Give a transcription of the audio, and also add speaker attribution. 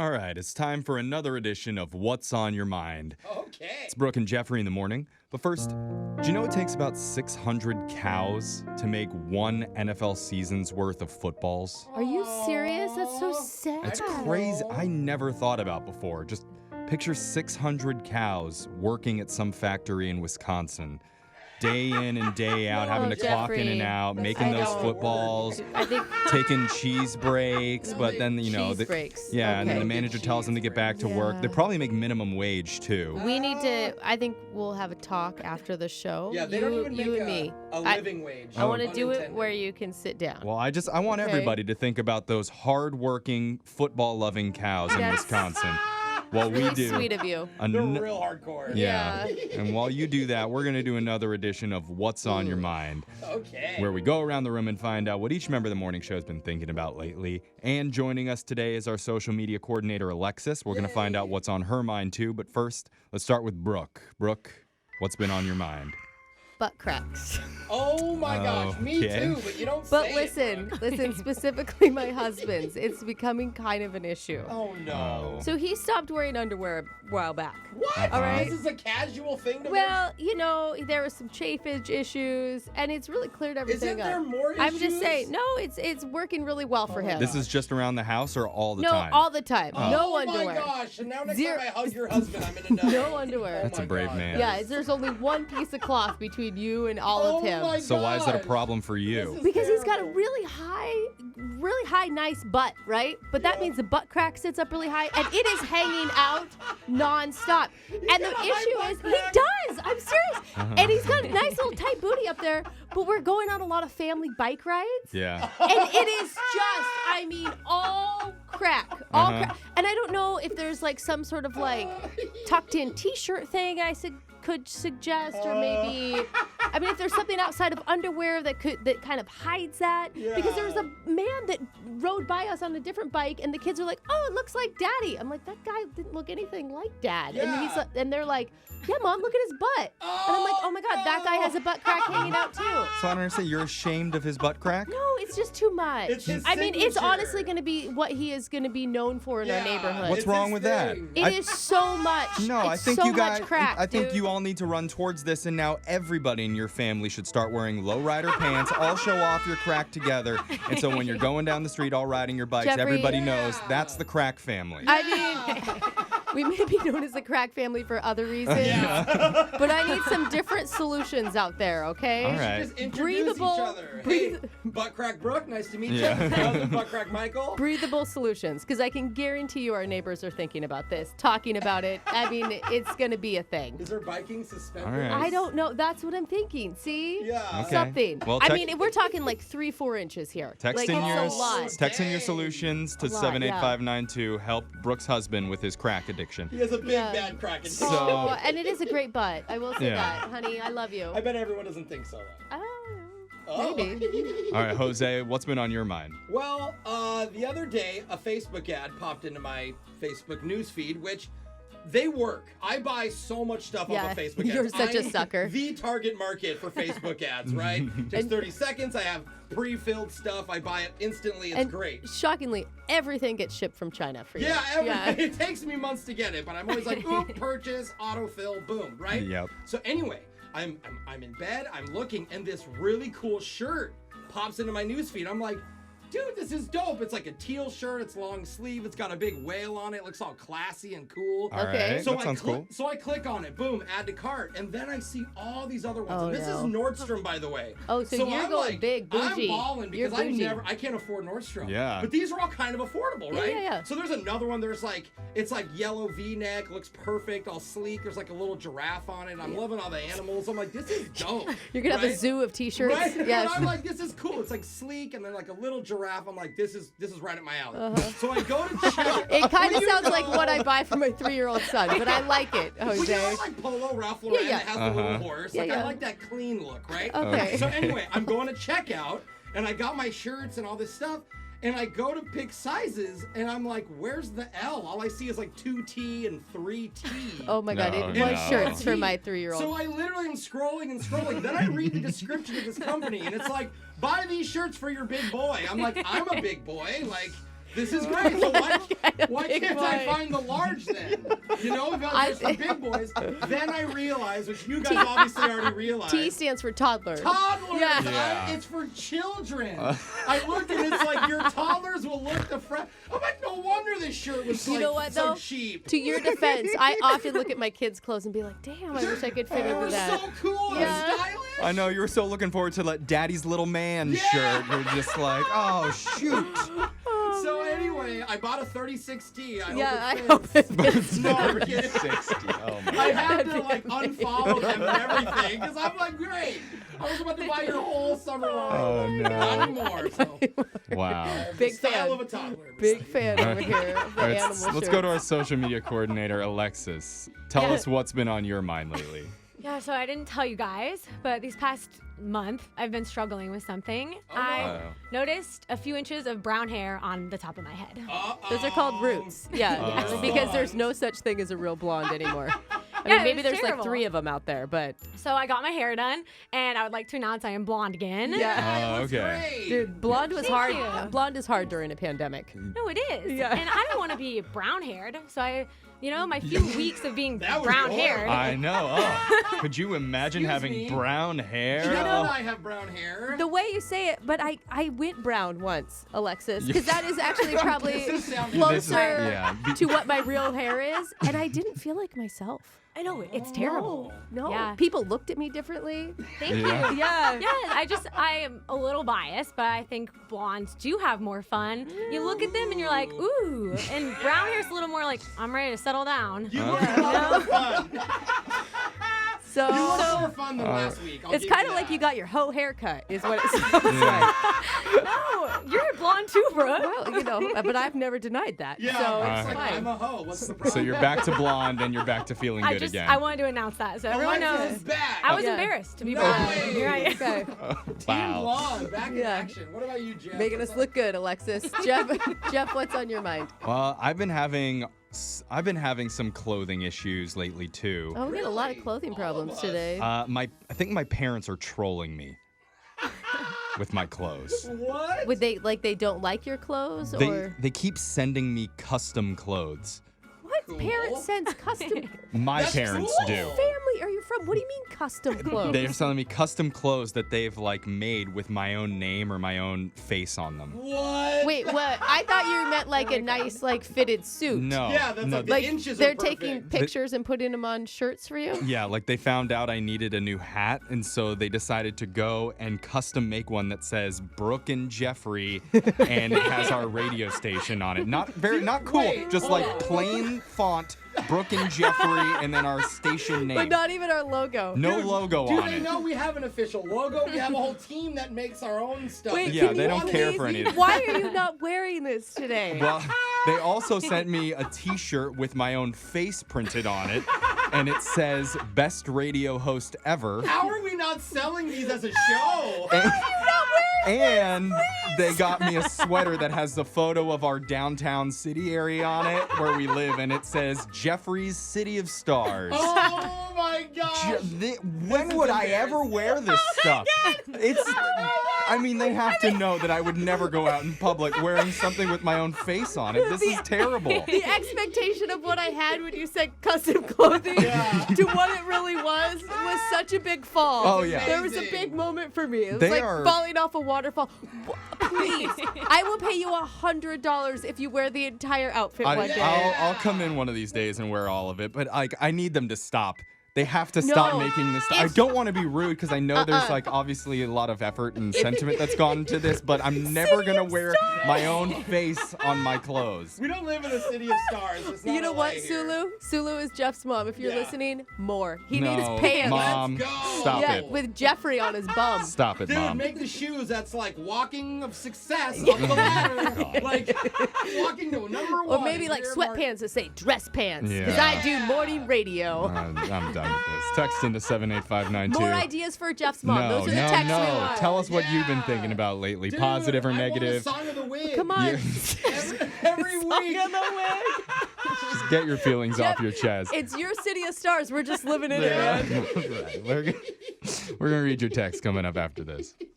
Speaker 1: All right, it's time for another edition of What's on Your Mind.
Speaker 2: Okay.
Speaker 1: It's Brooke and Jeffrey in the morning. But first, do you know it takes about 600 cows to make one NFL season's worth of footballs?
Speaker 3: Are you serious? That's so sad.
Speaker 1: It's crazy. I never thought about before. Just picture 600 cows working at some factory in Wisconsin. Day in and day out, having to clock in and out, making those footballs,
Speaker 3: I think
Speaker 1: taking cheese breaks, but then,
Speaker 3: cheese breaks.
Speaker 1: Yeah, and then
Speaker 3: Okay.
Speaker 1: the manager tells them to get back to work. They probably make minimum wage, too.
Speaker 3: We need to. I think we'll have a talk after the show.
Speaker 2: Yeah, they
Speaker 3: you,
Speaker 2: don't even make
Speaker 3: you and me.
Speaker 2: a living wage.
Speaker 3: I want to do it
Speaker 2: unintended.
Speaker 3: where you can sit down.
Speaker 1: Well, I want everybody to think about those hard-working, football-loving cows in
Speaker 3: That's
Speaker 1: Wisconsin. While we
Speaker 3: really
Speaker 1: do
Speaker 3: sweet of you.
Speaker 2: They're real hardcore.
Speaker 1: Yeah. And while you do that, we're going to do another edition of What's on Your Mind,
Speaker 2: Okay.
Speaker 1: where we go around the room and find out what each member of the morning show has been thinking about lately. And joining us today is our social media coordinator, Alexis. We're going to find out what's on her mind, too. But first, let's start with Brooke. Brooke, what's been on your mind?
Speaker 3: Butt cracks.
Speaker 2: Oh my gosh, me
Speaker 1: Okay.
Speaker 2: too, but you don't
Speaker 3: But
Speaker 2: say
Speaker 3: listen, specifically my husband's. It's becoming kind of an issue.
Speaker 2: Oh no.
Speaker 3: So he stopped wearing underwear a while back.
Speaker 2: What?
Speaker 3: All right.
Speaker 2: This is a casual thing to
Speaker 3: Well, there was some chafage issues, and it's really cleared everything
Speaker 2: Isn't
Speaker 3: up.
Speaker 2: there more
Speaker 3: I'm just
Speaker 2: issues?
Speaker 3: saying, no, it's working really well for him.
Speaker 1: This is just around the house or all the
Speaker 3: no,
Speaker 1: time?
Speaker 3: all the time. No
Speaker 2: Oh
Speaker 3: underwear.
Speaker 2: my gosh, and now next
Speaker 3: Zero-
Speaker 2: time I hug your husband, I'm gonna know.
Speaker 3: No underwear.
Speaker 1: That's a brave man.
Speaker 3: Yeah, there's only one piece of cloth between you and all of him.
Speaker 2: My
Speaker 1: So why is that a
Speaker 2: gosh.
Speaker 1: problem for you?
Speaker 2: This is
Speaker 3: Because he's got a
Speaker 2: terrible.
Speaker 3: really high, nice butt, right? But that means the butt crack sits up really high, and it is hanging out nonstop. And the
Speaker 2: got a
Speaker 3: issue
Speaker 2: high
Speaker 3: is,
Speaker 2: butt
Speaker 3: he
Speaker 2: crack.
Speaker 3: does. I'm serious. And he's got a nice little tight booty up there. But we're going on a lot of family bike rides.
Speaker 1: Yeah.
Speaker 3: And it is just, all crack. All crack. And I don't know if there's like some sort of like tucked in t-shirt thing could suggest, or maybe, if there's something outside of underwear that kind of hides that. Because there was a man that rode by us on a different bike, and the kids were like, "Oh, it looks like Daddy." I'm like, "That guy didn't look anything like Dad."
Speaker 2: Yeah.
Speaker 3: And they're like, "Yeah, Mom, look at his butt." And I'm like, "Oh my God, that guy has a butt crack hanging out too."
Speaker 1: So I don't understand. You're ashamed of his butt crack?
Speaker 3: No, it's just too much.
Speaker 2: It's his
Speaker 3: it's
Speaker 2: signature.
Speaker 3: honestly going to be what he is going to be known for in our neighborhood.
Speaker 1: What's
Speaker 2: It's
Speaker 1: wrong
Speaker 2: his
Speaker 1: with that?
Speaker 2: thing.
Speaker 3: It is so much.
Speaker 1: No, I
Speaker 3: it's
Speaker 1: think
Speaker 3: so
Speaker 1: you guys.
Speaker 3: much crack,
Speaker 1: I think
Speaker 3: dude.
Speaker 1: you all need to run towards this, and now everybody in your family should start wearing lowrider pants. All show off your crack together, and so when you're going down the street, all riding your bikes,
Speaker 3: Jeffrey-
Speaker 1: everybody knows that's the crack family.
Speaker 3: I mean, we may be known as the crack family for other reasons, but I need some different solutions out there, okay?
Speaker 1: All right.
Speaker 2: Just introduce
Speaker 3: Breathable-
Speaker 2: each other.
Speaker 3: breathe-
Speaker 2: Hey, Butt Crack Brooke, nice to meet
Speaker 1: Yeah.
Speaker 2: you. Husband, Butt Crack Michael.
Speaker 3: Breathable solutions, because I can guarantee you our neighbors are thinking about this, talking about it. It's going to be a thing.
Speaker 2: Is there biking suspenders?
Speaker 1: All right.
Speaker 3: I don't know. That's what I'm thinking. See?
Speaker 2: Yeah.
Speaker 1: Okay.
Speaker 3: Something.
Speaker 1: Well,
Speaker 3: We're talking like 3-4 inches here.
Speaker 1: Text
Speaker 3: like,
Speaker 1: in
Speaker 3: it's
Speaker 1: your
Speaker 3: a lot.
Speaker 1: text in your
Speaker 2: Dang.
Speaker 1: solutions to
Speaker 3: A lot,
Speaker 1: 78592. Help Brooke's husband with his crack addiction.
Speaker 2: He has a big
Speaker 3: Yeah.
Speaker 2: bad crack in
Speaker 1: So-
Speaker 3: Oh, and it is a great butt. I will say
Speaker 1: Yeah.
Speaker 3: that, honey. I love you.
Speaker 2: I bet everyone doesn't think so, though.
Speaker 3: Oh, maybe.
Speaker 1: All right, Jose, what's been on your mind?
Speaker 2: Well, the other day, a Facebook ad popped into my Facebook news feed, which they work. I buy so much stuff
Speaker 3: Yeah,
Speaker 2: off of Facebook ads.
Speaker 3: you're such a
Speaker 2: I'm
Speaker 3: sucker.
Speaker 2: The target market for Facebook ads, right? Just 30 seconds. I have pre-filled stuff. I buy it instantly. It's
Speaker 3: And
Speaker 2: great.
Speaker 3: shockingly, everything gets shipped from China for you.
Speaker 2: Yeah, everything. It takes me months to get it, but I'm always like, oop, purchase, autofill, boom, right?
Speaker 1: Yep.
Speaker 2: So anyway, I'm in bed, I'm looking, and this really cool shirt pops into my newsfeed. I'm like, dude, this is dope. It's like a teal shirt. It's long sleeve. It's got a big whale on it. It looks all classy and cool.
Speaker 1: All
Speaker 3: Okay.
Speaker 1: right,
Speaker 2: So
Speaker 1: that sounds cool.
Speaker 2: So I click on it, boom, add to cart, and then I see all these other ones.
Speaker 3: Oh,
Speaker 2: and this is
Speaker 3: no.
Speaker 2: Nordstrom, by the way.
Speaker 3: Oh, so you're
Speaker 2: I'm
Speaker 3: going
Speaker 2: like,
Speaker 3: big, bougie.
Speaker 2: I'm balling
Speaker 3: You're
Speaker 2: because
Speaker 3: bougie.
Speaker 2: I can't afford Nordstrom.
Speaker 1: Yeah.
Speaker 2: But these are all kind of affordable,
Speaker 3: Yeah,
Speaker 2: right?
Speaker 3: yeah.
Speaker 2: So there's another one. There's it's like yellow V-neck, looks perfect, all sleek. There's like a little giraffe on it. I'm loving all the animals. I'm like, this is dope.
Speaker 3: You're going to have a
Speaker 2: right?
Speaker 3: zoo of t-shirts.
Speaker 2: Right?
Speaker 3: Yes.
Speaker 2: And I'm like, this is cool. It's like sleek, and then like a little giraffe. I'm like, this is right up my alley. So I go to check.
Speaker 3: It kind of
Speaker 2: You
Speaker 3: sounds
Speaker 2: know-
Speaker 3: like what I buy for my 3-year-old son, but I like it,
Speaker 2: Well, you know,
Speaker 3: Jose.
Speaker 2: like Polo Ralph Lauren
Speaker 3: yeah.
Speaker 2: that has the little horse.
Speaker 3: Yeah,
Speaker 2: Like
Speaker 3: yeah.
Speaker 2: I like that clean look, right?
Speaker 3: Okay.
Speaker 2: So anyway, I'm going to checkout, and I got my shirts and all this stuff, and I go to pick sizes, and I'm like, where's the L? All I see is like 2T and 3T.
Speaker 3: Oh my God,
Speaker 1: No,
Speaker 3: it
Speaker 1: no.
Speaker 3: was shirts for my
Speaker 2: So
Speaker 3: 3-year-old.
Speaker 2: I literally am scrolling and scrolling. Then I read the description of this company, and it's like, buy these shirts for your big boy. I'm like, I'm a big boy. Like, This is great. So why
Speaker 3: big
Speaker 2: can't I
Speaker 3: boy.
Speaker 2: find the large then? You know, if there's the big boys. Then I realized, which you guys obviously already realized.
Speaker 3: T stands for toddler.
Speaker 2: Toddlers.
Speaker 3: Yeah.
Speaker 2: It's for children. I looked and it's like your toddlers will look the fresh. I'm like, no wonder this shirt was
Speaker 3: You know what,
Speaker 2: so
Speaker 3: though?
Speaker 2: cheap.
Speaker 3: To your defense, I often look at my kids' clothes and be like, damn, I wish I could fit
Speaker 2: They
Speaker 3: into
Speaker 2: were
Speaker 3: that.
Speaker 2: so cool
Speaker 3: Yeah.
Speaker 2: and stylish.
Speaker 1: I know you were so looking forward to like Daddy's Little Man shirt. You're just like, oh shoot.
Speaker 2: So anyway, I bought a 36T.
Speaker 3: Yeah, I
Speaker 2: hope it
Speaker 3: hope it fits.
Speaker 2: No, I'm kidding.
Speaker 1: 60. Oh my.
Speaker 2: I had to like unfollow them and everything because I'm like, great. I was about to buy your whole summer long.
Speaker 1: Oh
Speaker 2: Not
Speaker 1: no.
Speaker 2: anymore. So
Speaker 1: Wow.
Speaker 3: Big
Speaker 2: style
Speaker 3: fan.
Speaker 2: of a toddler.
Speaker 3: Big fan over here of the
Speaker 1: All right,
Speaker 3: animal
Speaker 1: let's go to our
Speaker 3: shirts.
Speaker 1: social media coordinator, Alexis. Tell
Speaker 4: Yeah.
Speaker 1: us what's been on your mind lately.
Speaker 4: Yeah, so I didn't tell you guys, but these past month, I've been struggling with something. I
Speaker 1: no.
Speaker 4: noticed a few inches of brown hair on the top of my head.
Speaker 3: Those are called roots. Yeah,
Speaker 1: Oh.
Speaker 3: because there's no such thing as a real blonde anymore. I
Speaker 4: Yeah,
Speaker 3: mean, maybe
Speaker 4: it's
Speaker 3: there's like
Speaker 4: terrible.
Speaker 3: 3 of them out there, but
Speaker 4: So I got my hair done, and I would like to announce I am blonde again.
Speaker 3: yeah.
Speaker 1: Oh,
Speaker 2: That's
Speaker 1: okay.
Speaker 2: great.
Speaker 3: Dude, blonde was
Speaker 4: Thank
Speaker 3: hard.
Speaker 4: you.
Speaker 3: Blonde is hard during a pandemic.
Speaker 4: No, it is.
Speaker 3: Yeah.
Speaker 4: And I don't want to be brown haired, so my few weeks of being
Speaker 2: That was
Speaker 4: brown haired.
Speaker 1: I know. Oh, could you imagine
Speaker 2: Excuse
Speaker 1: having
Speaker 2: me?
Speaker 1: brown hair?
Speaker 2: Jenna and
Speaker 1: Oh.
Speaker 2: I have brown hair.
Speaker 3: The way you say it, but I went brown once, Alexis, because that is actually probably
Speaker 2: This is sounding-
Speaker 1: This is-
Speaker 3: closer
Speaker 1: yeah.
Speaker 3: to what my real hair is, and I didn't feel like myself.
Speaker 4: I know, it's terrible.
Speaker 3: No,
Speaker 4: Yeah.
Speaker 3: people looked at me differently.
Speaker 4: Thank
Speaker 1: Yeah.
Speaker 4: you.
Speaker 3: Yeah.
Speaker 4: Yeah, I am a little biased, but I think blondes do have more fun. You look at them and you're like, ooh. And brown hair's a little more like, I'm ready to settle down.
Speaker 2: You look more fun.
Speaker 3: So,
Speaker 2: You look more fun than last week. I'll
Speaker 3: it's
Speaker 2: give
Speaker 3: kind of
Speaker 2: you
Speaker 3: like
Speaker 2: that.
Speaker 3: you got your hoe haircut, is what it sounds
Speaker 1: Yeah.
Speaker 3: like.
Speaker 4: No, you're blonde too, bro.
Speaker 3: Well, you know, but I've never denied that.
Speaker 2: Yeah,
Speaker 3: so
Speaker 2: it's
Speaker 3: it's
Speaker 2: like,
Speaker 3: fine.
Speaker 2: I'm a hoe. What's the problem?
Speaker 1: So you're back to blonde and you're back to feeling good again.
Speaker 4: I wanted to announce that so everyone
Speaker 2: Alexis
Speaker 4: knows.
Speaker 2: is back.
Speaker 4: I was
Speaker 3: Yeah.
Speaker 4: embarrassed to be
Speaker 2: No
Speaker 4: blonde.
Speaker 2: way.
Speaker 4: Here I am.
Speaker 3: Okay.
Speaker 2: Team
Speaker 1: Wow.
Speaker 2: blonde, back in
Speaker 3: Yeah.
Speaker 2: action. What about you, Jeff?
Speaker 3: Making us look good, Alexis. Jeff, what's on your mind?
Speaker 1: Well, I've been having some clothing issues lately too.
Speaker 3: Oh, we got a lot of
Speaker 2: Really?
Speaker 3: clothing
Speaker 2: All
Speaker 3: problems
Speaker 2: of us.
Speaker 3: today.
Speaker 1: I think my parents are trolling me with my clothes.
Speaker 2: What?
Speaker 3: Would they don't like your clothes or
Speaker 1: They keep sending me custom clothes.
Speaker 3: what?
Speaker 2: Cool.
Speaker 3: Parents sends custom
Speaker 1: My
Speaker 2: That's
Speaker 1: parents
Speaker 2: cool.
Speaker 1: do.
Speaker 3: family are you from? What do you mean custom clothes?
Speaker 1: They're selling me custom clothes that they've like made with my own name or my own face on them.
Speaker 2: What?
Speaker 3: Wait, what? I thought you meant like a nice like fitted suit.
Speaker 1: No.
Speaker 2: Yeah, that's
Speaker 1: no,
Speaker 2: like the
Speaker 3: Like
Speaker 2: inches
Speaker 3: they're
Speaker 2: are
Speaker 3: taking
Speaker 2: perfect.
Speaker 3: pictures and putting them on shirts for you?
Speaker 1: Yeah, like they found out I needed a new hat, and so they decided to go and custom make one that says Brooke and Jeffrey, and it has our radio station on it. Not cool,
Speaker 2: Wait,
Speaker 1: just
Speaker 2: hold
Speaker 1: like
Speaker 2: on.
Speaker 1: plain font, Brooke and Jeffrey, and then our station name.
Speaker 3: But not even our logo.
Speaker 1: No
Speaker 2: Dude,
Speaker 1: logo
Speaker 2: do
Speaker 1: on
Speaker 2: they
Speaker 1: it.
Speaker 2: know we have an official logo? We have a whole team that makes our own stuff.
Speaker 3: Wait,
Speaker 1: Yeah,
Speaker 3: can
Speaker 1: they
Speaker 3: you
Speaker 1: don't care
Speaker 3: please-
Speaker 1: for any of it.
Speaker 3: Why are you not wearing this today?
Speaker 1: Well, they also sent me a T-shirt with my own face printed on it, and it says "Best Radio Host Ever."
Speaker 2: How are we not selling these as a show?
Speaker 1: And they got me a sweater that has the photo of our downtown city area on it where we live, and it says Jeffrey's City of Stars.
Speaker 2: Oh my gosh!
Speaker 1: When
Speaker 2: is
Speaker 1: would I ever wear this stuff? It's. I mean, they have to know that I would never go out in public wearing something with my own face on it. This is terrible.
Speaker 3: The expectation of what I had when you said custom clothing
Speaker 2: Yeah.
Speaker 3: to what it really was such a big fall.
Speaker 1: Oh, yeah.
Speaker 3: There was a
Speaker 2: Amazing.
Speaker 3: big moment for me. It was
Speaker 1: They
Speaker 3: like
Speaker 1: are-
Speaker 3: falling off a waterfall. Please, I will pay you $100 if you wear the entire outfit one day.
Speaker 1: I'll come in one of these days and wear all of it, but like I need them to stop. They have to stop
Speaker 3: No.
Speaker 1: making this. I
Speaker 3: If-
Speaker 1: don't want to be rude because I know there's like obviously a lot of effort and sentiment that's gone into this, but I'm never gonna wear my own face on my clothes.
Speaker 2: We don't live in a city of stars. It's not
Speaker 3: You know
Speaker 2: LA
Speaker 3: what,
Speaker 2: here.
Speaker 3: Sulu? Sulu is Jeff's mom. If you're
Speaker 2: Yeah.
Speaker 3: listening, more. He
Speaker 1: No,
Speaker 3: needs pants.
Speaker 1: Mom,
Speaker 2: Let's go.
Speaker 1: stop
Speaker 3: Yeah,
Speaker 1: it.
Speaker 3: with Jeffrey on his bum.
Speaker 1: Stop it,
Speaker 2: Dude,
Speaker 1: Mom.
Speaker 2: make the shoes that's like walking of success up the ladder. Like walking to number one.
Speaker 3: Or maybe like
Speaker 2: Here, Mark.
Speaker 3: sweatpants that say dress pants. Because
Speaker 1: Yeah.
Speaker 3: I do morning radio.
Speaker 1: I'm done with this. Text into 78592.
Speaker 3: More ideas for Jeff's mom.
Speaker 1: No,
Speaker 3: Those are the
Speaker 1: no,
Speaker 3: texts we
Speaker 1: no.
Speaker 3: want.
Speaker 1: Tell us what you've been
Speaker 2: Yeah.
Speaker 1: thinking about lately,
Speaker 2: Dude,
Speaker 1: positive or
Speaker 2: I
Speaker 1: negative.
Speaker 2: Want a song of the week.
Speaker 3: Come on.
Speaker 1: Yeah.
Speaker 2: Every week.
Speaker 1: Just get your feelings
Speaker 3: Jeff,
Speaker 1: off your chest.
Speaker 3: It's your city of stars. We're just living in
Speaker 1: Yeah.
Speaker 3: it, man.
Speaker 1: Right. We're gonna read your text coming up after this.